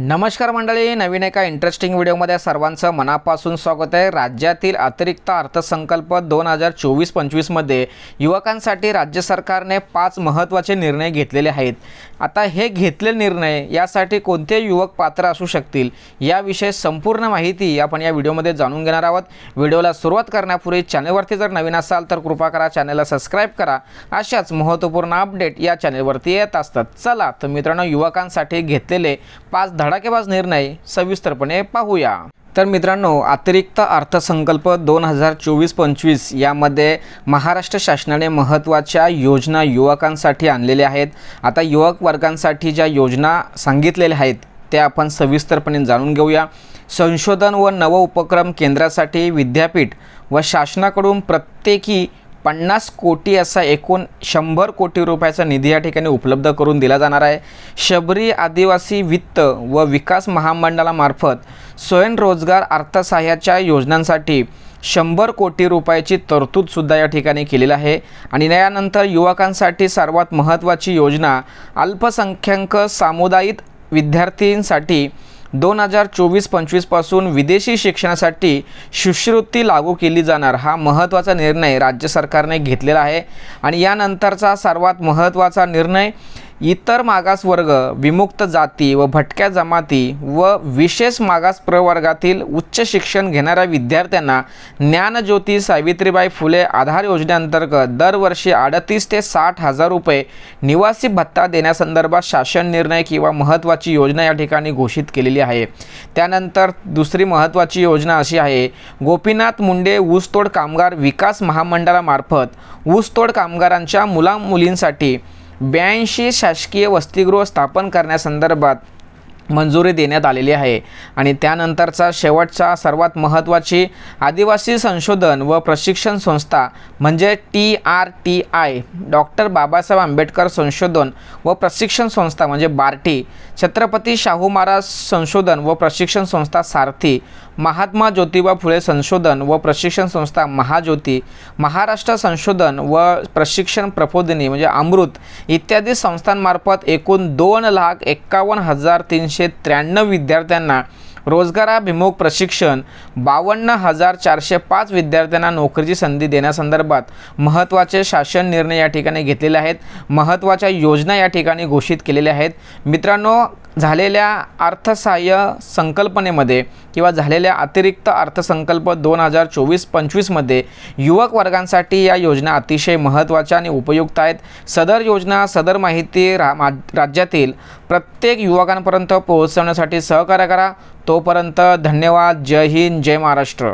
नमस्कार मंडळी, नवीन एका इंटरेस्टिंग व्हिडिओमध्ये सर्वांचं मनापासून स्वागत आहे। राज्यातील अतिरिक्त अर्थसंकल्प 2024-25 मध्ये युवकांसाठी राज्य सरकारने 5 महत्त्वाचे निर्णय घेतलेले आहेत। आता हे घेतलेले निर्णय यासाठी कोणते युवक पात्र असू शकतील याविषयी संपूर्ण माहिती आपण या व्हिडिओमध्ये जाणून घेणार आहोत। व्हिडिओला सुरुवात करण्यापूर्वी चॅनलवरती जर नवीन असाल तर कृपा करा चॅनलला सबस्क्राइब करा। अशाच महत्त्वपूर्ण अपडेट या चॅनलवरती येत असतात। चला तर मित्रांनो, युवकांसाठी घेतलेले 5 धडाकेबाज निर्णय सविस्तरपणे पाहूया। तर मित्रांनो, अतिरिक्त अर्थसंकल्प 2024-25 यामध्ये महाराष्ट्र शासनाने महत्त्वाच्या योजना युवकांसाठी आणलेल्या आहेत। आता युवक वर्गांसाठी ज्या योजना सांगितलेल्या आहेत त्या आपण सविस्तरपणे जाणून घेऊया। संशोधन व नव उपक्रम केंद्रासाठी विद्यापीठ व शासनाकडून प्रत्येकी 50 कोटी असा एकूण 100 कोटी रुपयाचा निधी या ठिकाणी उपलब्ध करून दिला जाणार आहे। शबरी आदिवासी वित्त व विकास महामंडळामार्फत स्वयंरोजगार अर्थसहाय्याच्या योजनांसाठी 100 कोटी रुपयाची तरतूद सुद्धा या ठिकाणी केलेली आहे। आणि यानंतर युवकांसाठी सर्वात महत्त्वाची योजना अल्पसंख्याक सामुदायिक विद्यार्थ्यांसाठी 2024-25 पासून विदेशी शिक्षणासाठी शिष्यवृत्ती लागू केली जाणार हा महत्त्वाचा निर्णय राज्य सरकारने घेतलेला आहे। आणि यानंतरचा सर्वात महत्त्वाचा निर्णय इतर मागासवर्ग, विमुक्त जाती व भटक्या जमाती व विशेष मागास प्रवर्गातील उच्च शिक्षण घेणाऱ्या विद्यार्थ्यांना ज्ञानज्योती सावित्रीबाई फुले आधार योजनेअंतर्गत दरवर्षी 38 ते 60 हजार रुपये निवासी भत्ता देण्यासंदर्भात शासन निर्णय किंवा महत्त्वाची योजना या ठिकाणी घोषित केलेली आहे। त्यानंतर दुसरी महत्त्वाची योजना अशी आहे, गोपीनाथ मुंडे ऊसतोड कामगार विकास महामंडळामार्फत ऊसतोड कामगारांच्या मुलींसाठी 82 शासकीय वसतिगृह स्थापन करण्यासंदर्भात मंजुरी देण्यात आलेली आहे। आणि त्यानंतरचा शेवटचा सर्वात महत्त्वाची आदिवासी संशोधन व प्रशिक्षण संस्था म्हणजे TRTI डॉक्टर बाबासाहेब आंबेडकर संशोधन व प्रशिक्षण संस्था म्हणजे बार्टी, छत्रपती शाहू महाराज संशोधन व प्रशिक्षण संस्था सारथी, महात्मा ज्योतिबा फुले संशोधन व प्रशिक्षण संस्था महाज्योती, महाराष्ट्र संशोधन व प्रशिक्षण प्रबोधिनी म्हणजे अमृत इत्यादी संस्थांमार्फत एकूण 2,51,393 विद्यार्थ्यांना रोजगाराभिमुख प्रशिक्षण, 52,405 विद्यार्थ्यांना नोकरीची संधी देण्यासंदर्भात महत्त्वाचे शासन निर्णय या ठिकाणी घेतलेले आहेत। महत्त्वाच्या योजना या ठिकाणी घोषित केलेल्या आहेत। मित्रांनो, झालेल्या अर्थसहाय्य संकल्पनेमध्ये किंवा झालेल्या अतिरिक्त अर्थसंकल्प 2024-25 मध्ये युवक वर्गांसाठी या योजना अतिशय महत्त्वाच्या आणि उपयुक्त आहेत। सदर योजना सदर माहिती राज्यातील प्रत्येक युवकांपर्यंत पोहोचवण्यासाठी सहकार्य करा। तोपर्यंत धन्यवाद। जय हिंद, जय महाराष्ट्र।